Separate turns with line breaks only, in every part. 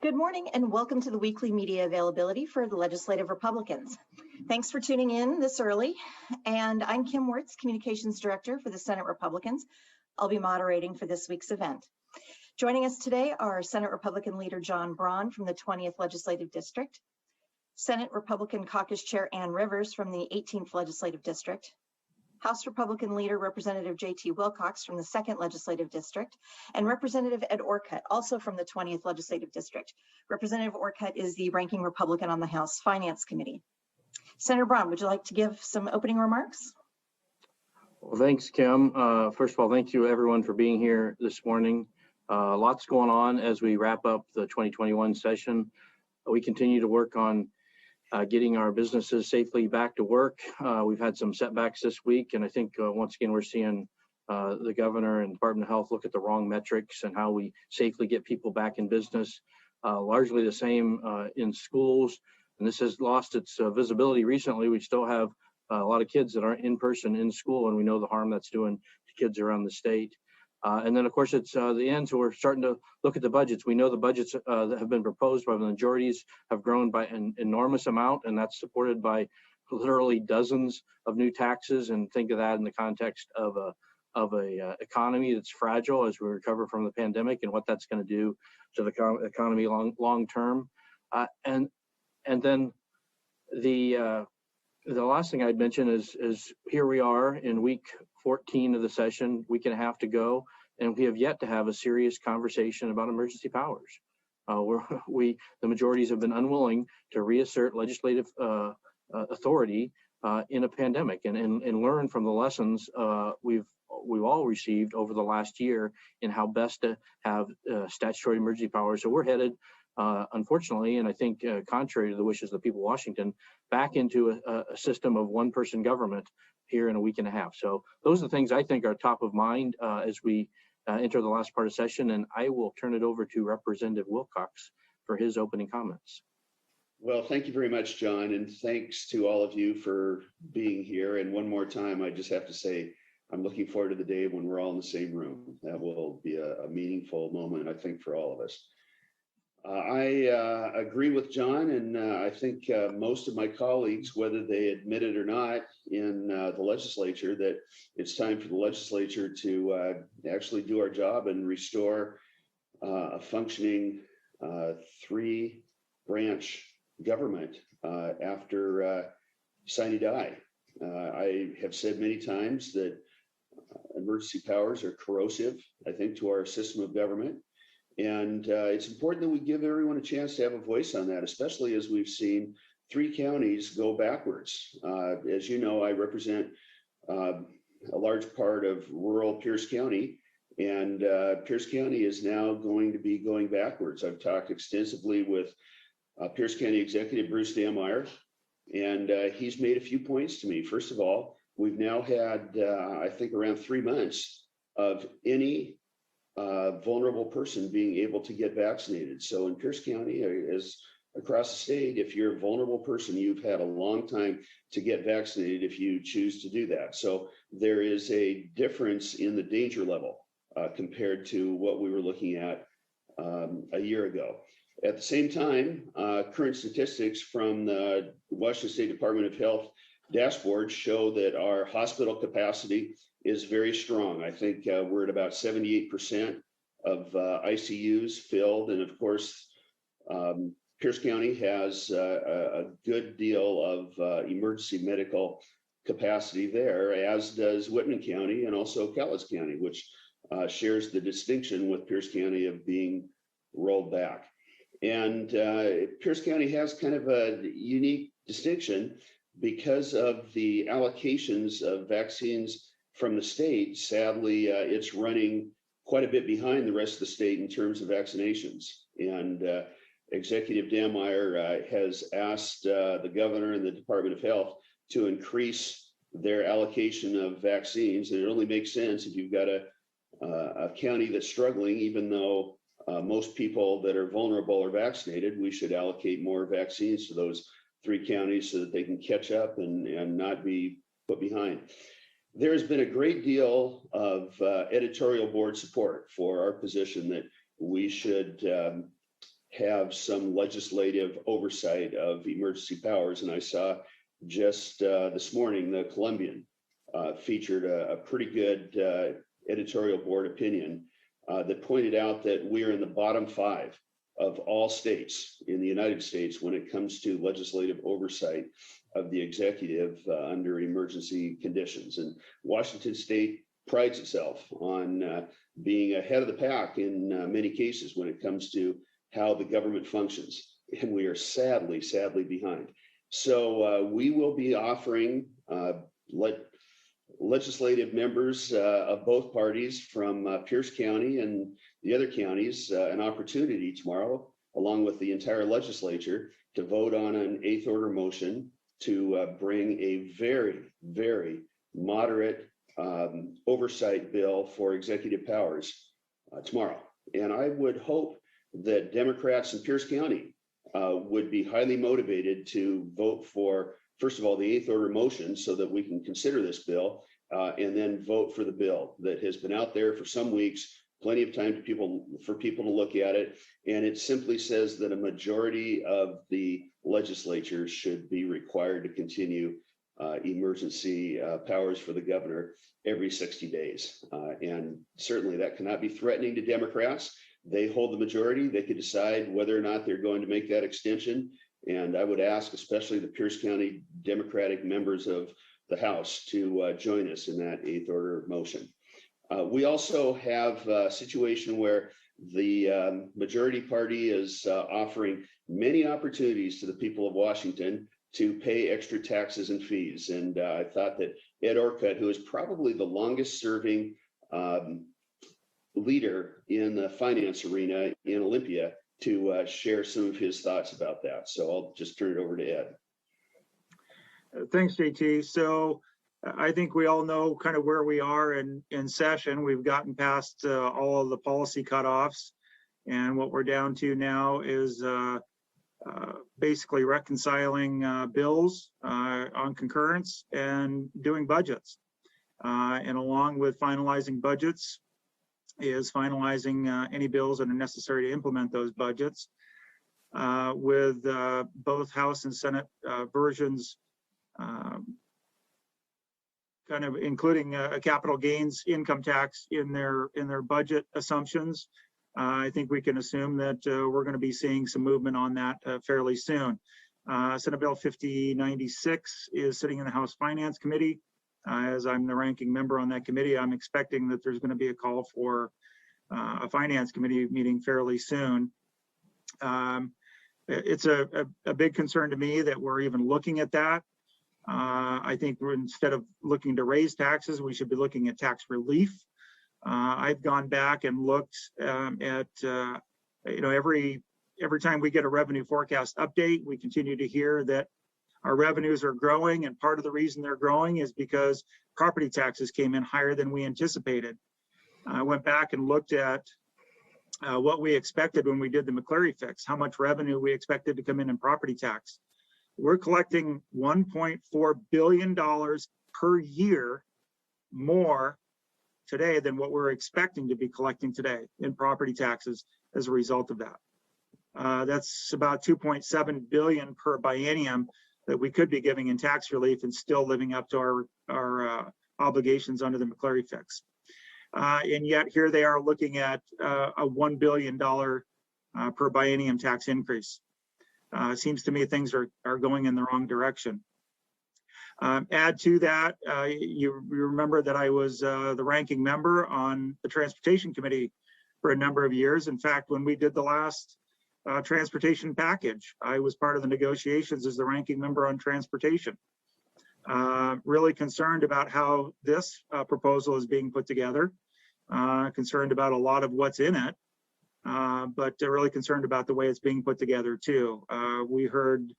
Good morning and welcome to the weekly media availability for the Legislative Republicans. Thanks for tuning in this early. And I'm Kim Wirtz, Communications Director for the Senate Republicans. I'll be moderating for this week's event. Joining us today are Senate Republican Leader John Braun from the 20th Legislative District, Senate Republican Caucus Chair Ann Rivers from the 18th Legislative District, House Republican Leader Representative J.T. Wilcox from the 2nd Legislative District, and Representative Ed Orcutt, also from the 20th Legislative District. Representative Orcutt is the ranking Republican on the House Finance Committee. Senator Braun, would you like to give some opening remarks?
Well, thanks, Kim. First of all, thank you everyone for being here this morning. Lots going on as we wrap up the 2021 session. We continue to work on getting our businesses safely back to work. We've had some setbacks this week, and I think once again we're seeing the governor and Department of Health look at the wrong metrics and how we safely get people back in business. Largely the same in schools, and this has lost its visibility recently. We still have a lot of kids that aren't in person in school, and we know the harm that's doing to kids around the state. And then, of course, it's the end, so we're starting to look at the budgets. We know the budgets that have been proposed by the majorities have grown by an enormous amount, and that's supported by literally dozens of new taxes. And think of that in the context of a economy that's fragile as we recover from the pandemic, and what that's going to do to the economy long term. And then the last thing I'd mention is here we are in week 14 of the session, week and a half to go, and we have yet to have a serious conversation about emergency powers. The majorities have been unwilling to reassert legislative authority in a pandemic and learn from the lessons we've all received over the last year in how best to have statutory emergency powers. So we're headed, unfortunately, and I think contrary to the wishes of the people of Washington, back into a system of one-person government here in a week and a half. So those are the things I think are top of mind as we enter the last part of session, and I will turn it over to Representative Wilcox for his opening comments.
Well, thank you very much, John, and thanks to all of you for being here. And one more time, I just have to say, I'm looking forward to the day when we're all in the same room. That will be a meaningful moment, I think, for all of us. I agree with John, and I think most of my colleagues, whether they admit it or not in the legislature, that it's time for the legislature to actually do our job and restore a functioning three-branch government after sine die. I have said many times that emergency powers are corrosive, I think, to our system of government. And it's important that we give everyone a chance to have a voice on that, especially as we've seen 3 counties go backwards. As you know, I represent a large part of rural Pierce County, and Pierce County is now going to be going backwards. I've talked extensively with Pierce County Executive Bruce Dammeier, and he's made a few points to me. First of all, we've now had, I think, around 3 months of any vulnerable person being able to get vaccinated. So in Pierce County, as across the state, if you're a vulnerable person, you've had a long time to get vaccinated if you choose to do that. So there is a difference in the danger level compared to what we were looking at a year ago. At the same time, current statistics from the Washington State Department of Health dashboard show that our hospital capacity is very strong. I think we're at about 78% of ICUs filled. And of course, Pierce County has a good deal of emergency medical capacity there, as does Whitman County and also Cowlitz County, which shares the distinction with Pierce County of being rolled back. And Pierce County has kind of a unique distinction because of the allocations of vaccines from the state. Sadly, it's running quite a bit behind the rest of the state in terms of vaccinations. And Executive Dammeier has asked the governor and the Department of Health to increase their allocation of vaccines. And it only makes sense if you've got a county that's struggling, even though most people that are vulnerable are vaccinated. We should allocate more vaccines to those 3 counties so that they can catch up and not be put behind. There has been a great deal of editorial board support for our position that we should have some legislative oversight of emergency powers. And I saw just this morning, the Columbian featured a pretty good editorial board opinion that pointed out that we are in the bottom 5 of all states in the United States when it comes to legislative oversight of the executive under emergency conditions. And Washington State prides itself on being ahead of the pack in many cases when it comes to how the government functions. And we are sadly behind. So we will be offering legislative members of both parties from Pierce County and the other counties an opportunity tomorrow, along with the entire legislature, to vote on an 8th order motion to bring a very moderate oversight bill for executive powers tomorrow. And I would hope that Democrats in Pierce County would be highly motivated to vote for, first of all, the 8th order motion so that we can consider this bill and then vote for the bill that has been out there for some weeks, plenty of time for people to look at it. And it simply says that a majority of the legislature should be required to continue emergency powers for the governor every 60 days. And certainly that cannot be threatening to Democrats. They hold the majority. They could decide whether or not they're going to make that extension. And I would ask, especially the Pierce County Democratic members of the House, to join us in that 8th order motion. We also have a situation where the majority party is offering many opportunities to the people of Washington to pay extra taxes and fees. And I thought that Ed Orcutt, who is probably the longest serving leader in the finance arena in Olympia, to share some of his thoughts about that. So I'll just turn it over to Ed.
Thanks, JT. So I think we all know kind of where we are in session. We've gotten past all of the policy cutoffs. And what we're down to now is basically reconciling bills on concurrence and doing budgets. And along with finalizing budgets is finalizing any bills that are necessary to implement those budgets. With both House and Senate versions kind of including a capital gains income tax in their budget assumptions. I think we can assume that we're going to be seeing some movement on that fairly soon. Senate Bill 5096 is sitting in the House Finance Committee. As I'm the ranking member on that committee, I'm expecting that there's going to be a call for a Finance Committee meeting fairly soon. It's a big concern to me that we're even looking at that. I think instead of looking to raise taxes, we should be looking at tax relief. I've gone back and looked at, every time we get a revenue forecast update, we continue to hear that our revenues are growing, and part of the reason they're growing is because property taxes came in higher than we anticipated. I went back and looked at what we expected when we did the McCleary fix, how much revenue we expected to come in property tax. We're collecting $1.4 billion per year more today than what we're expecting to be collecting today in property taxes as a result of that. That's about $2.7 billion per biennium that we could be giving in tax relief and still living up to our obligations under the McCleary fix. And yet here they are looking at a $1 billion per biennium tax increase. It seems to me things are going in the wrong direction. Add to that, you remember that I was the ranking member on the Transportation Committee for a number of years. In fact, when we did the last transportation package, I was part of the negotiations as the ranking member on transportation. Really concerned about how this proposal is being put together, concerned about a lot of what's in it, but really concerned about the way it's being put together too. We heard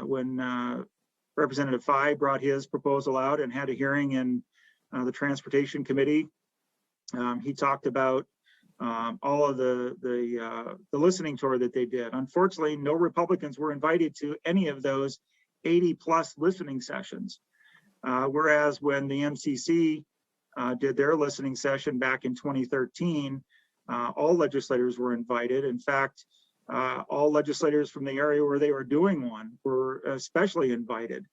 when Representative Fye brought his proposal out and had a hearing in the Transportation Committee, he talked about all of the listening tour that they did. Unfortunately, no Republicans were invited to any of those 80+ listening sessions. Whereas when the MCC did their listening session back in 2013, All legislators were invited. In fact, all legislators from the area where they were doing one were especially invited.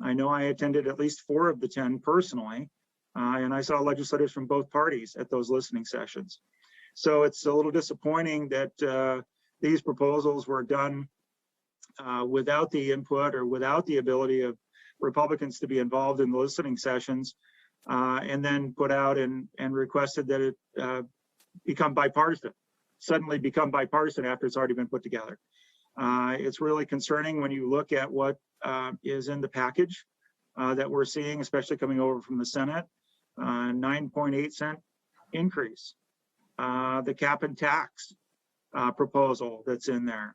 I know I attended at least 4 of the 10 personally, and I saw legislators from both parties at those listening sessions. So it's a little disappointing that these proposals were done without the input or without the ability of Republicans to be involved in the listening sessions, and then put out and requested that it become bipartisan, suddenly become bipartisan after it's already been put together. It's really concerning when you look at what is in the package that we're seeing, especially coming over from the Senate, 9.8 cent increase, the cap and tax proposal that's in there.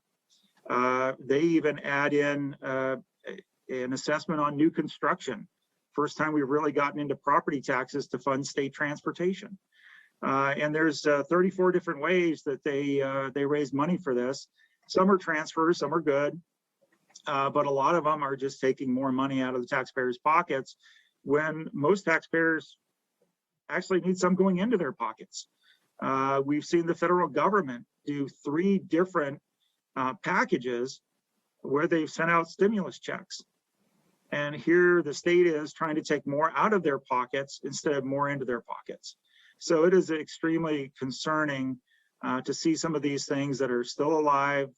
They even add in an assessment on new construction. First time we've really gotten into property taxes to fund state transportation. And there's 34 different ways that they raise money for this. Some are transfers, some are good, but a lot of them are just taking more money out of the taxpayers' pockets when most taxpayers actually need some going into their pockets. We've seen the federal government do 3 different packages where they've sent out stimulus checks. And here the state is trying to take more out of their pockets instead of more into their pockets. So it is extremely concerning to see some of these things that are still alive.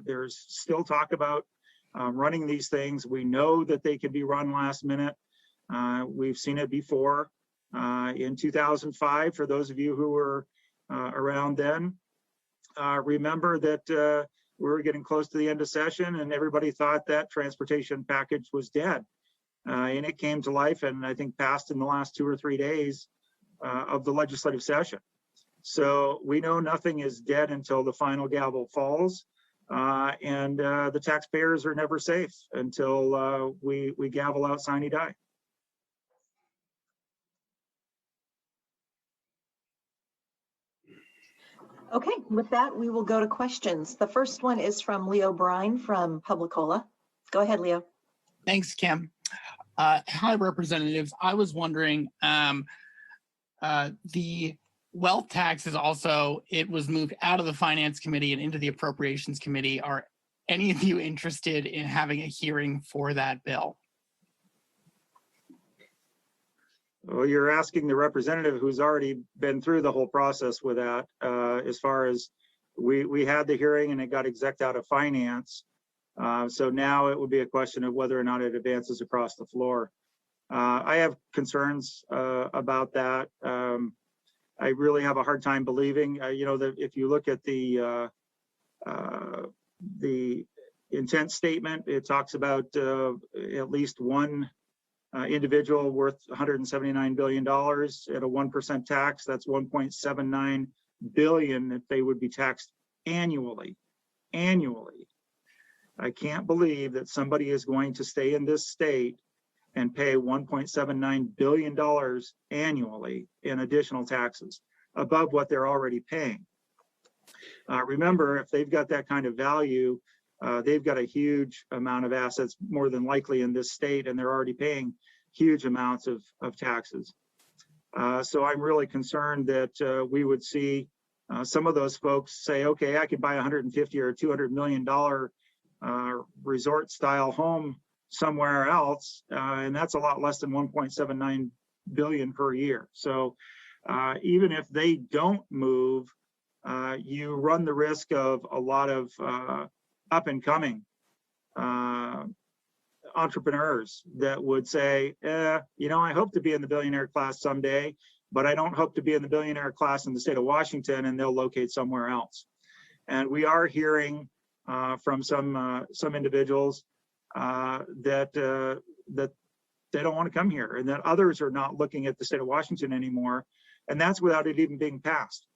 There's still talk about running these things. We know that they can be run last minute. We've seen it before in 2005. For those of you who were around then, remember that we were getting close to the end of session and everybody thought that transportation package was dead. And it came to life and I think passed in the last 2 or 3 days of the legislative session. So we know nothing is dead until the final gavel falls, and the taxpayers are never safe until we gavel out sine die.
Okay, with that, we will go to questions. The first one is from Leo Brine from Publicola. Go ahead, Leo.
Thanks, Kim. Hi, representatives. I was wondering, the wealth tax is also, it was moved out of the Finance Committee and into the Appropriations Committee. Are any of you interested in having a hearing for that bill?
Well, you're asking the representative who's already been through the whole process with that. As far as we had the hearing and it got exec'd out of finance. So now it would be a question of whether or not it advances across the floor. I have concerns about that. I really have a hard time believing, that if you look at the intent statement, it talks about at least one individual worth $179 billion at a 1% tax. That's $1.79 billion if they would be taxed annually. I can't believe that somebody is going to stay in this state and pay $1.79 billion annually in additional taxes above what they're already paying. Remember, if they've got that kind of value, they've got a huge amount of assets, more than likely in this state, and they're already paying huge amounts of taxes. So I'm really concerned that we would see some of those folks say, okay, I could buy $150 or $200 million resort style home somewhere else, and that's a lot less than 1.79 billion per year. So even if they don't move, you run the risk of a lot of up and coming entrepreneurs that would say, I hope to be in the billionaire class someday, but I don't hope to be in the billionaire class in the state of Washington, and they'll locate somewhere else. And we are hearing from some individuals that they don't want to come here, and that others are not looking at the state of Washington anymore. And that's without it even being passed.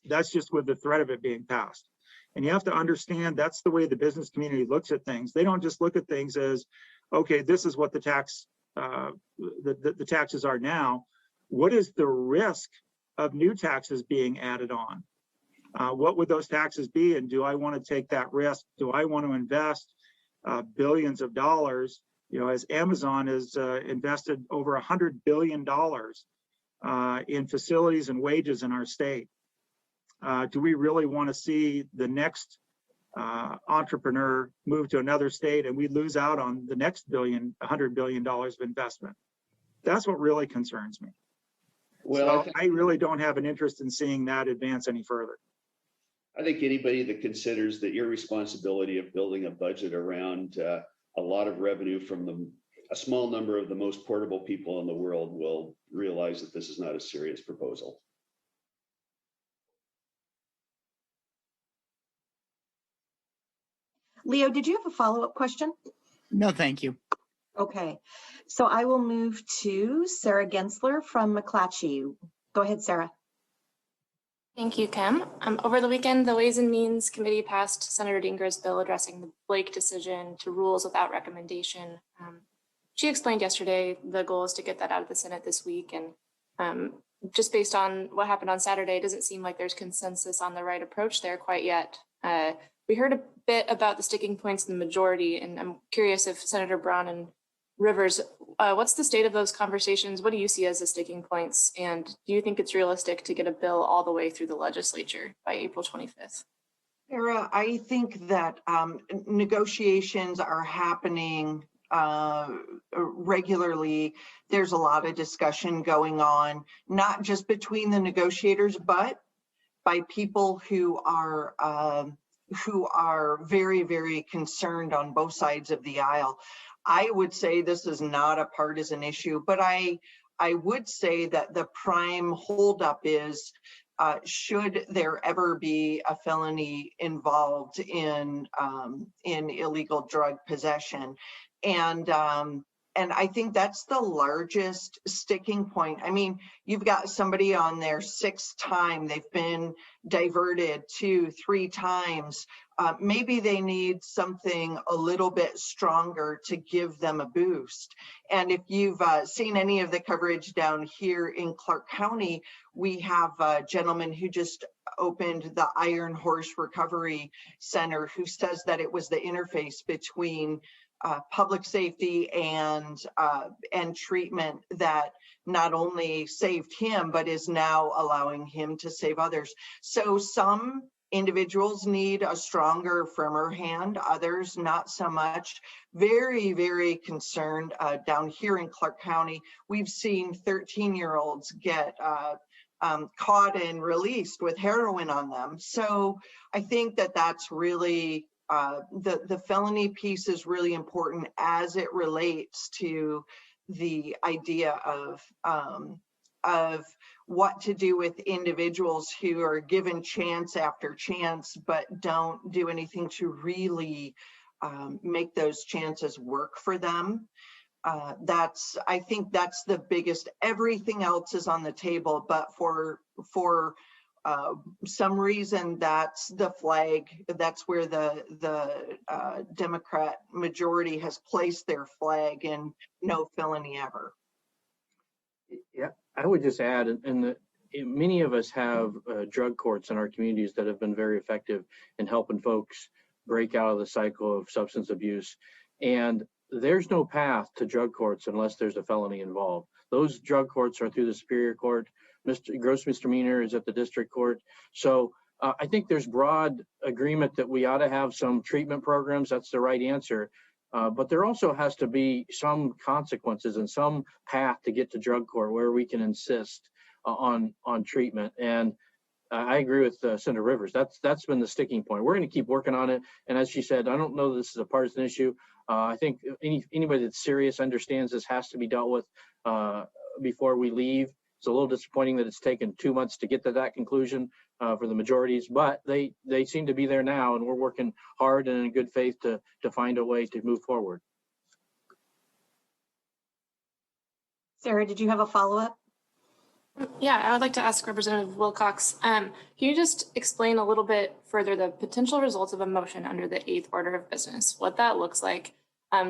That's just with the threat of it being passed. And you have to understand that's the way the business community looks at things. They don't just look at things as, okay, this is what the tax, the taxes are now. What is the risk of new taxes being added on? What would those taxes be? And do I want to take that risk? Do I want to invest billions of dollars? As Amazon has invested over $100 billion in facilities and wages in our state. Do we really want to see the next entrepreneur move to another state and we lose out on the next $100 billion of investment? That's what really concerns me.
Well,
So I really don't have an interest in seeing that advance any further.
I think anybody that considers the irresponsibility of building a budget around a lot of revenue from a small number of the most portable people in the world will realize that this is not a serious proposal.
Leo, did you have a follow-up question?
No, thank you.
Okay, so I will move to Sarah Gensler from McClatchy. Go ahead, Sarah.
Thank you, Kim. Over the weekend, the Ways and Means Committee passed Senator Dinger's bill addressing the Blake decision to rules without recommendation. She explained yesterday the goal is to get that out of the Senate this week. And just based on what happened on Saturday, it doesn't seem like there's consensus on the right approach there quite yet. We heard a bit about the sticking points in the majority, and I'm curious if Senator Brown and Rivers, what's the state of those conversations? What do you see as the sticking points? And do you think it's realistic to get a bill all the way through the legislature by April 25th?
Sarah, I think that negotiations are happening regularly. There's a lot of discussion going on, not just between the negotiators, but by people who are very, very concerned on both sides of the aisle. I would say this is not a partisan issue, but I would say that the prime holdup is should there ever be a felony involved in illegal drug possession, and I think that's the largest sticking point. I mean, you've got somebody on their sixth time; they've been diverted 2-3 times. Maybe they need something a little bit stronger to give them a boost. And if you've seen any of the coverage down here in Clark County, we have a gentleman who just opened the Iron Horse Recovery Center who says that it was the interface between public safety and treatment that not only saved him, but is now allowing him to save others. So some individuals need a stronger, firmer hand, others not so much. Very, very concerned down here in Clark County. We've seen 13-year-olds get caught and released with heroin on them. So I think that that's really, the felony piece is really important as it relates to the idea of what to do with individuals who are given chance after chance, but don't do anything to really make those chances work for them. I think that's the biggest. Everything else is on the table, but for some reason, that's the flag. That's where the Democrat majority has placed their flag, and no felony ever.
Yeah, I would just add, and many of us have drug courts in our communities that have been very effective in helping folks break out of the cycle of substance abuse. And there's no path to drug courts unless there's a felony involved. Those drug courts are through the Superior Court. Gross misdemeanor is at the district court. So I think there's broad agreement that we ought to have some treatment programs. That's the right answer. But there also has to be some consequences and some path to get to drug court where we can insist on treatment. And I agree with Senator Rivers. That's been the sticking point. We're going to keep working on it. And as she said, I don't know this is a partisan issue. I think anybody that's serious understands this has to be dealt with before we leave. It's a little disappointing that it's taken 2 months to get to that conclusion for the majorities, but they seem to be there now, and we're working hard and in good faith to find a way to move forward.
Sarah, did you have a follow-up?
Yeah, I would like to ask Representative Wilcox, can you just explain a little bit further the potential results of a motion under the 8th order of business, what that looks like?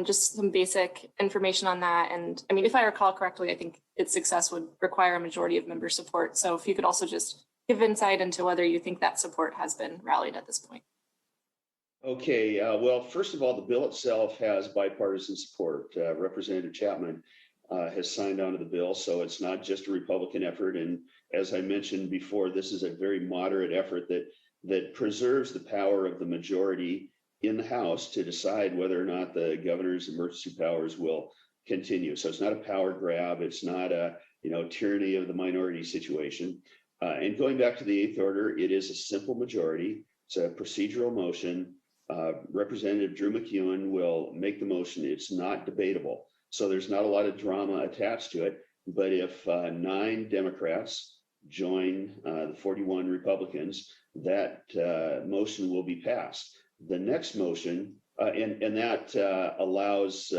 Just some basic information on that. And I mean, if I recall correctly, I think its success would require a majority of member support. So if you could also just give insight into whether you think that support has been rallied at this point.
Okay, well, first of all, the bill itself has bipartisan support. Representative Chapman has signed on to the bill, so it's not just a Republican effort. And as I mentioned before, this is a very moderate effort that preserves the power of the majority in the House to decide whether or not the governor's emergency powers will continue. So it's not a power grab. It's not a tyranny of the minority situation. And going back to the eighth order, it is a simple majority. It's a procedural motion. Representative Drew McEwen will make the motion. It's not debatable. So there's not a lot of drama attached to it. But if 9 Democrats join the 41 Republicans, that motion will be passed. The next motion, and that allows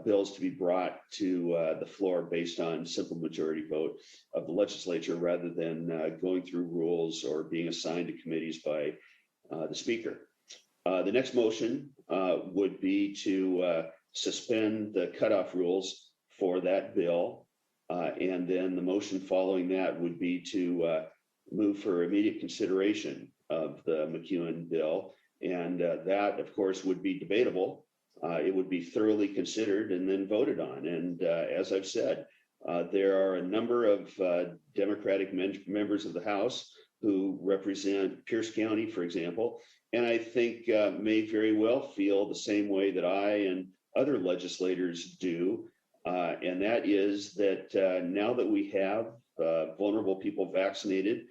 bills to be brought to the floor based on simple majority vote of the legislature rather than going through rules or being assigned to committees by the speaker. The next motion would be to suspend the cutoff rules for that bill. And then the motion following that would be to move for immediate consideration of the McEwen bill. And that, of course, would be debatable. It would be thoroughly considered and then voted on. And as I've said, there are a number of Democratic members of the House who represent Pierce County, for example, and I think may very well feel the same way that I and other legislators do. And that is that now that we have vulnerable people vaccinated,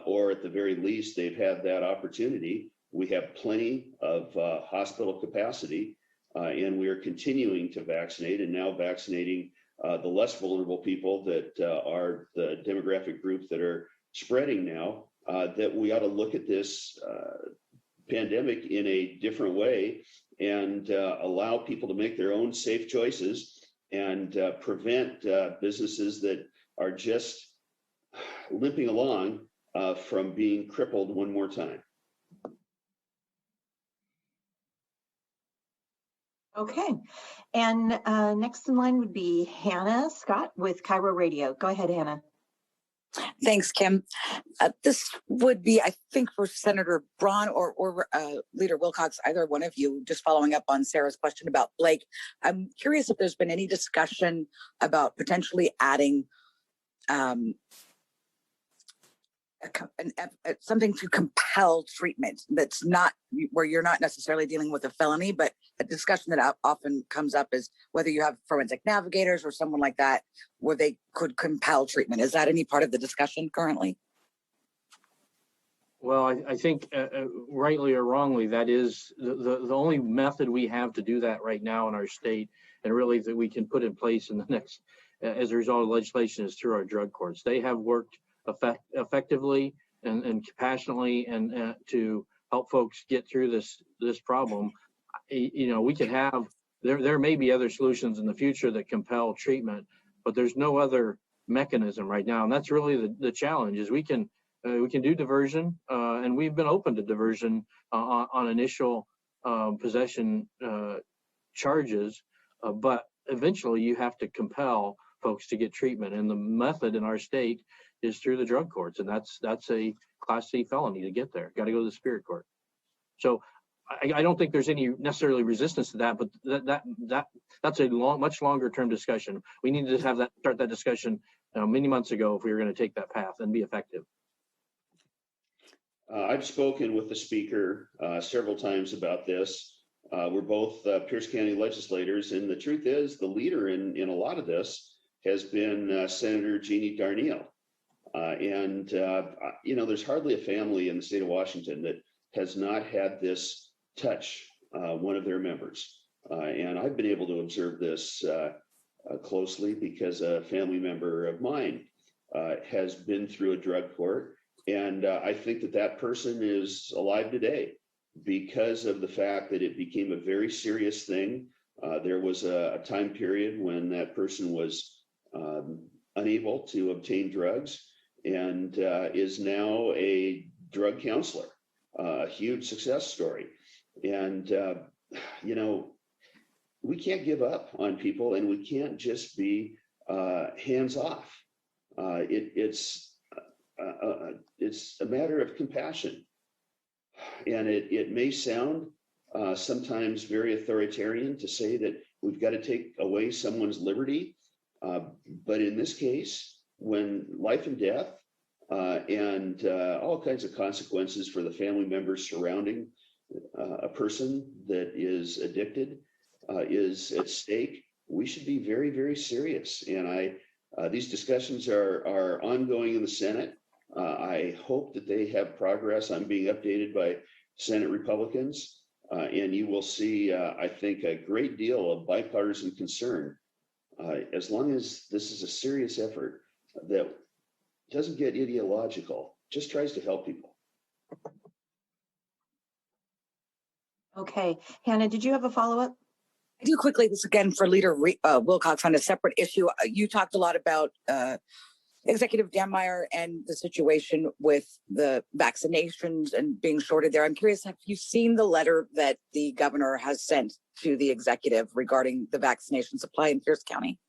or at the very least, they've had that opportunity, we have plenty of hospital capacity. And we are continuing to vaccinate and now vaccinating the less vulnerable people that are the demographic group that are spreading now, that we ought to look at this pandemic in a different way and allow people to make their own safe choices and prevent businesses that are just limping along from being crippled one more time.
Okay, and next in line would be Hannah Scott with Cairo Radio. Go ahead, Hannah.
Thanks, Kim. This would be, I think, for Senator Braun or Leader Wilcox, either one of you, just following up on Sarah's question about Blake. I'm curious if there's been any discussion about potentially adding something to compel treatment that's not where you're not necessarily dealing with a felony, but a discussion that often comes up is whether you have forensic navigators or someone like that where they could compel treatment. Is that any part of the discussion currently?
Well, I think rightly or wrongly, that is the only method we have to do that right now in our state, and really that we can put in place in the next, as a result of legislation, is through our drug courts. They have worked effectively and compassionately and to help folks get through this problem. We could have, there may be other solutions in the future that compel treatment, but there's no other mechanism right now. And that's really the challenge is we can do diversion, and we've been open to diversion on initial possession charges, but eventually you have to compel folks to get treatment. And the method in our state is through the drug courts, and that's a Class C felony to get there. Got to go to the Spirit Court. So I don't think there's any necessarily resistance to that, but that's a much longer term discussion. We need to start that discussion many months ago if we were going to take that path and be effective.
I've spoken with the speaker several times about this. We're both Pierce County legislators, and the truth is the leader in a lot of this has been Senator Jeannie Darnielle. There's hardly a family in the state of Washington that has not had this touch one of their members. And I've been able to observe this closely because a family member of mine has been through a drug court. And I think that person is alive today because of the fact that it became a very serious thing. There was a time period when that person was unable to obtain drugs and is now a drug counselor, a huge success story. And, we can't give up on people, and we can't just be hands off. It's a matter of compassion. And it may sound sometimes very authoritarian to say that we've got to take away someone's liberty. But in this case, when life and death and all kinds of consequences for the family members surrounding a person that is addicted is at stake, we should be very, very serious. And these discussions are ongoing in the Senate. I hope that they have progress. I'm being updated by Senate Republicans, and you will see, I think, a great deal of bipartisan concern as long as this is a serious effort that doesn't get ideological, just tries to help people.
Okay, Hannah, did you have a follow-up?
I do quickly, this again for Leader Wilcox on a separate issue. You talked a lot about Executive Dammeier and the situation with the vaccinations and being shorted there. I'm curious, have you seen the letter that the governor has sent to the executive regarding the vaccination supply in Pierce County?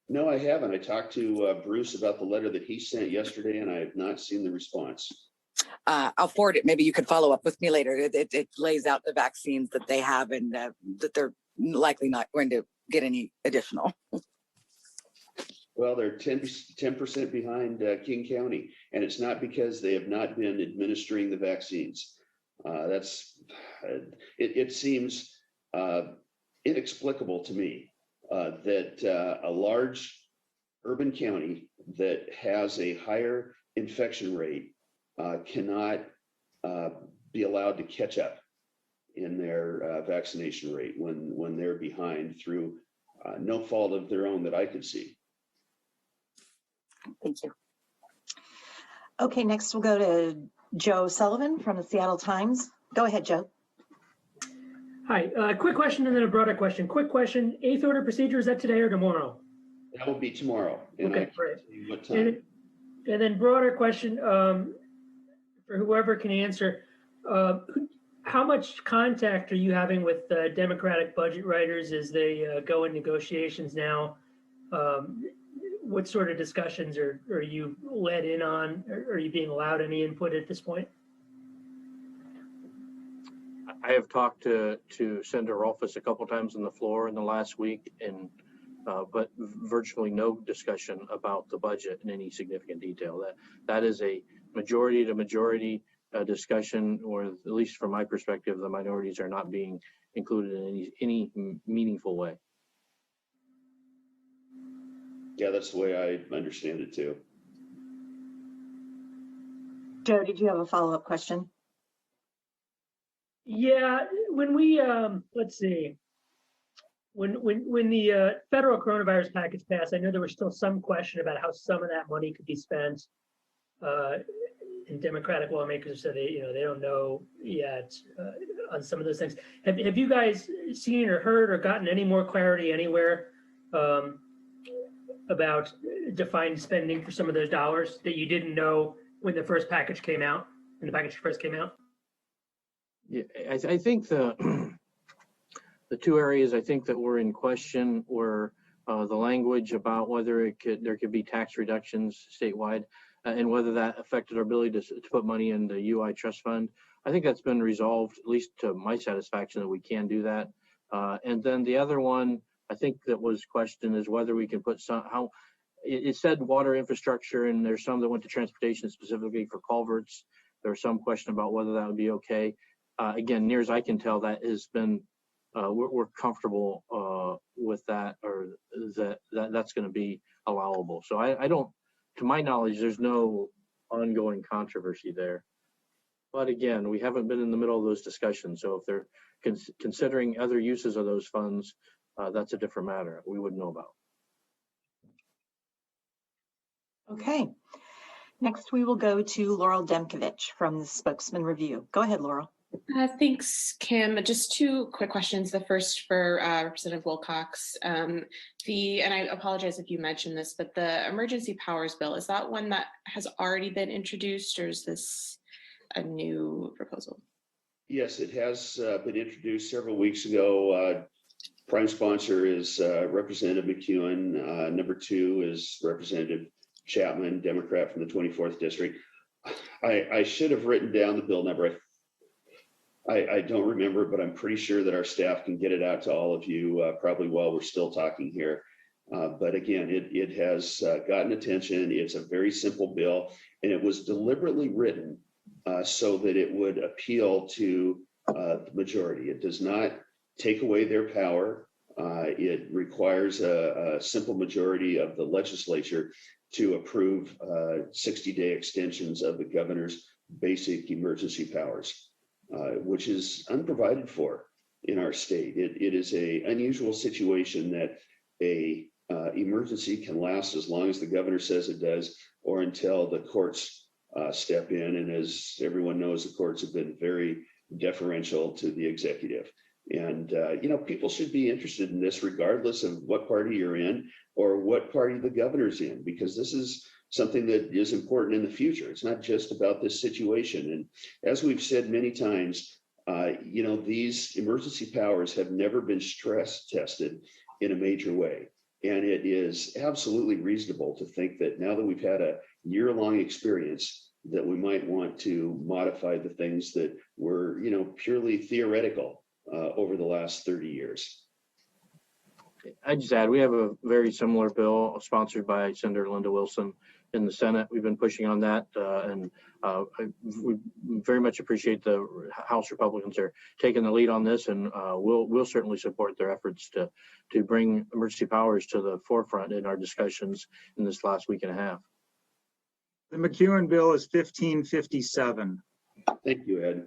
No, I haven't. I talked to Bruce about the letter that he sent yesterday, and I have not seen the response.
I'll forward it. Maybe you could follow up with me later. It lays out the vaccines that they have and that they're likely not going to get any additional.
Well, they're 10% behind King County, and it's not because they have not been administering the vaccines. It seems inexplicable to me that a large urban county that has a higher infection rate cannot be allowed to catch up in their vaccination rate when they're behind through no fault of their own that I could see.
Thank you.
Okay, next we'll go to Joe Sullivan from the Seattle Times. Go ahead, Joe.
Hi, quick question and then a broader question. Quick question, 8th order procedure, is that today or tomorrow?
That will be tomorrow. And
Okay, great.
What time?
And then broader question for whoever can answer. How much contact are you having with Democratic budget writers as they go in negotiations now? What sort of discussions are you led in on? Are you being allowed any input at this point?
I have talked to Senator Rolfus a couple times on the floor in the last week, and but virtually no discussion about the budget in any significant detail. That is a majority to majority discussion, or at least from my perspective, the minorities are not being included in any meaningful way.
Yeah, that's the way I understand it too.
Joe, did you have a follow-up question?
Yeah, when we let's see, when the federal coronavirus package passed, I know there was still some question about how some of that money could be spent. And Democratic lawmakers said they don't know yet on some of those things. Have you guys seen or heard or gotten any more clarity anywhere about defined spending for some of those dollars that you didn't know when the first package came out, when the package first came out?
Yeah, I think the two areas I think that were in question were the language about whether there could be tax reductions statewide and whether that affected our ability to put money in the UI trust fund. I think that's been resolved, at least to my satisfaction, that we can do that. And then the other one I think that was questioned is whether we can put it said water infrastructure, and there's some that went to transportation specifically for culverts. There's some question about whether that would be okay. Again, near as I can tell, that has been, we're comfortable with that, or that's going to be allowable. So I don't, to my knowledge, there's no ongoing controversy there. But again, we haven't been in the middle of those discussions. So if they're considering other uses of those funds, that's a different matter we wouldn't know about.
Okay. Next, we will go to Laurel Demkovich from the Spokesman Review. Go ahead, Laurel.
Thanks, Kim. Just two quick questions. The first for Representative Wilcox. And I apologize if you mentioned this, but the emergency powers bill, is that one that has already been introduced, or is this a new proposal?
Yes, it has been introduced several weeks ago. Prime sponsor is Representative McEwen. Number 2 is Representative Chapman, Democrat from the 24th District. I should have written down the bill number. I don't remember, but I'm pretty sure that our staff can get it out to all of you probably while we're still talking here. But again, it has gotten attention. It's a very simple bill, and it was deliberately written so that it would appeal to the majority. It does not take away their power. It requires a simple majority of the legislature to approve 60-day extensions of the governor's basic emergency powers, which is unprovided for in our state. It is an unusual situation that a emergency can last as long as the governor says it does, or until the courts step in. And as everyone knows, the courts have been very deferential to the executive. And, people should be interested in this regardless of what party you're in or what party the governor's in, because this is something that is important in the future. It's not just about this situation. And as we've said many times, these emergency powers have never been stress tested in a major way. And it is absolutely reasonable to think that now that we've had a year-long experience, that we might want to modify the things that were, purely theoretical over the last 30 years.
I just add, we have a very similar bill sponsored by Senator Linda Wilson in the Senate. We've been pushing on that, and we very much appreciate the House Republicans are taking the lead on this, and we'll certainly support their efforts to bring emergency powers to the forefront in our discussions in this last week and a half.
The McEwen bill is 1557.
Thank you, Ed.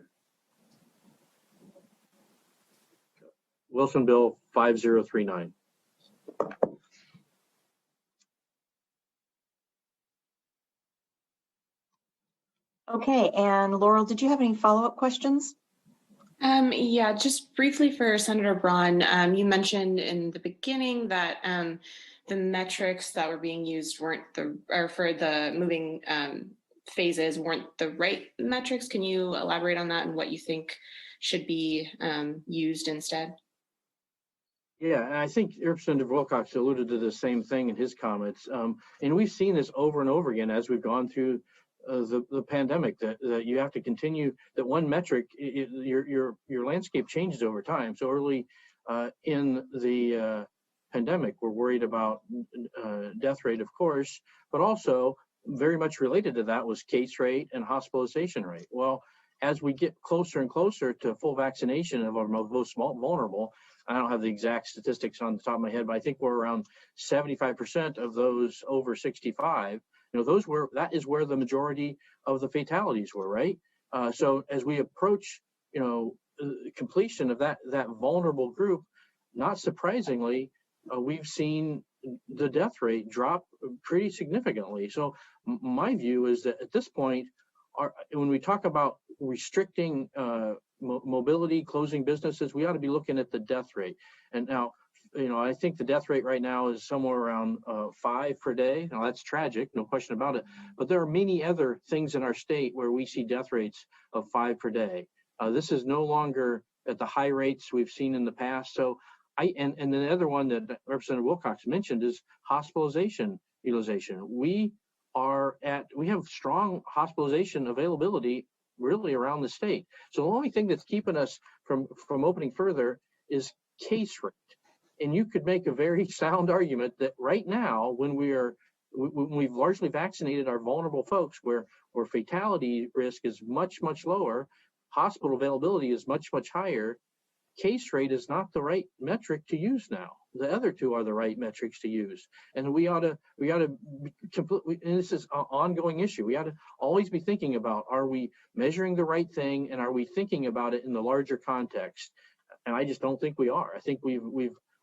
Wilson Bill 5039.
Okay, and Laurel, did you have any follow-up questions?
Yeah, just briefly for Senator Braun, you mentioned in the beginning that the metrics that were being used for the moving phases weren't the right metrics. Can you elaborate on that and what you think should be used instead?
Yeah, and I think Representative Wilcox alluded to the same thing in his comments. And we've seen this over and over again as we've gone through the pandemic, that you have to continue that one metric, your landscape changes over time. So early in the pandemic, we're worried about death rate, of course, but also very much related to that was case rate and hospitalization rate. Well, as we get closer and closer to full vaccination of our most vulnerable, I don't have the exact statistics on the top of my head, but I think we're around 75% of those over 65. That is where the majority of the fatalities were, right? So as we approach, completion of that vulnerable group, not surprisingly, we've seen the death rate drop pretty significantly. So my view is that at this point, when we talk about restricting mobility, closing businesses, we ought to be looking at the death rate. And now, I think the death rate right now is somewhere around 5 per day. Now that's tragic, no question about it. But there are many other things in our state where we see death rates of 5 per day. This is no longer at the high rates we've seen in the past. So and then the other one that Representative Wilcox mentioned is hospitalization utilization. We have strong hospitalization availability really around the state. So the only thing that's keeping us from opening further is case rate. And you could make a very sound argument that right now, when we've largely vaccinated our vulnerable folks, where fatality risk is much, much lower, hospital availability is much, much higher, case rate is not the right metric to use now. The other two are the right metrics to use. And we ought to completely, and this is an ongoing issue. We ought to always be thinking about, are we measuring the right thing, and are we thinking about it in the larger context? And I just don't think we are. I think we've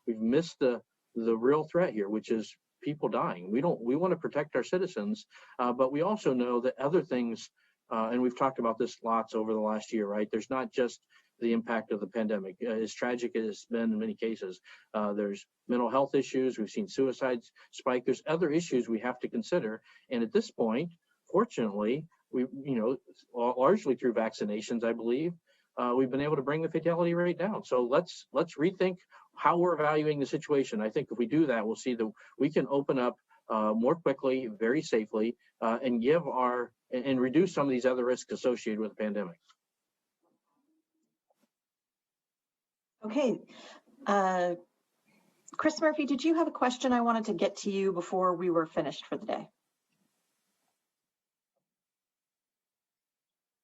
missed the real threat here, which is people dying. We want to protect our citizens, but we also know that other things, and we've talked about this lots over the last year, right? There's not just the impact of the pandemic. As tragic as it's been in many cases, there's mental health issues. We've seen suicides spike. There's other issues we have to consider. And at this point, fortunately, largely through vaccinations, I believe, we've been able to bring the fatality rate down. So let's rethink how we're evaluating the situation. I think if we do that, we'll see that we can open up more quickly, very safely, and reduce some of these other risks associated with the pandemic.
Okay. Chris Murphy, did you have a question? I wanted to get to you before we were finished for the day.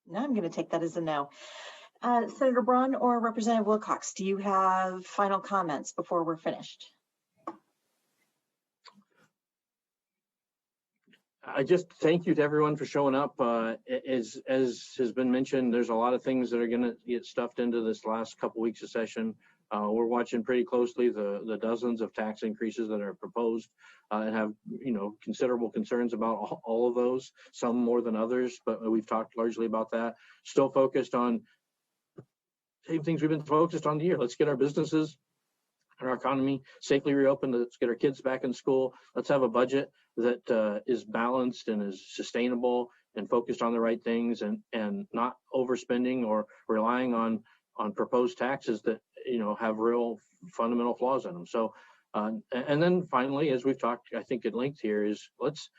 No, I'm going to take that as a no. Senator Braun or Representative Wilcox, do you have final comments before we're finished?
I just thank you to everyone for showing up. As has been mentioned, there's a lot of things that are going to get stuffed into this last couple weeks of session. We're watching pretty closely the dozens of tax increases that are proposed and have, considerable concerns about all of those, some more than others, but we've talked largely about that. Still focused on same things we've been focused on the year. Let's get our businesses and our economy safely reopened. Let's get our kids back in school. Let's have a budget that is balanced and is sustainable and focused on the right things and not overspending or relying on proposed taxes that have real fundamental flaws in them. So and then finally, as we've talked, I think at length here, is let's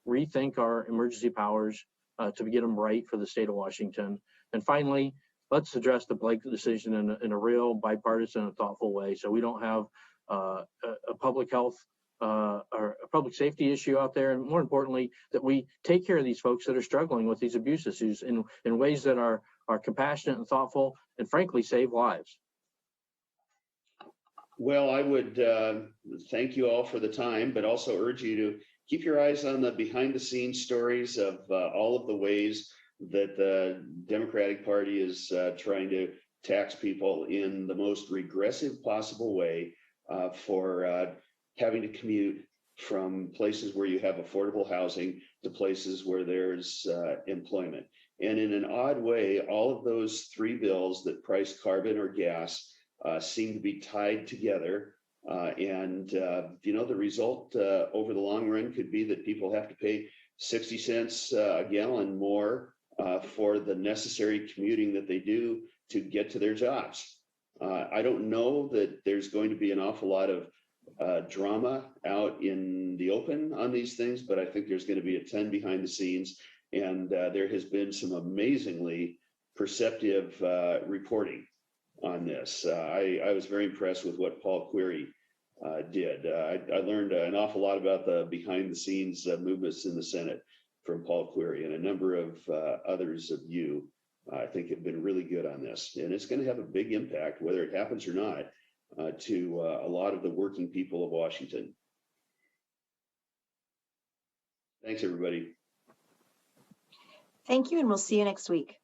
rethink our emergency powers to get them right for the state of Washington. And finally, let's address the Blake decision in a real bipartisan and thoughtful way, so we don't have a public health or a public safety issue out there, and more importantly, that we take care of these folks that are struggling with these abuse issues in ways that are compassionate and thoughtful, and frankly, save lives.
Well, I would thank you all for the time, but also urge you to keep your eyes on the behind the scenes stories of all of the ways that the Democratic Party is trying to tax people in the most regressive possible way for having to commute from places where you have affordable housing to places where there's employment. And in an odd way, all of those three bills that price carbon or gas seem to be tied together. The result over the long run could be that people have to pay 60 cents a gallon more for the necessary commuting that they do to get to their jobs. I don't know that there's going to be an awful lot of drama out in the open on these things, but I think there's going to be a ton behind the scenes. And there has been some amazingly perceptive reporting on this. I was very impressed with what Paul Query did. I learned an awful lot about the behind the scenes movements in the Senate from Paul Query, and a number of others of you, I think, have been really good on this. And it's going to have a big impact, whether it happens or not, to a lot of the working people of Washington. Thanks, everybody.
Thank you, and we'll see you next week.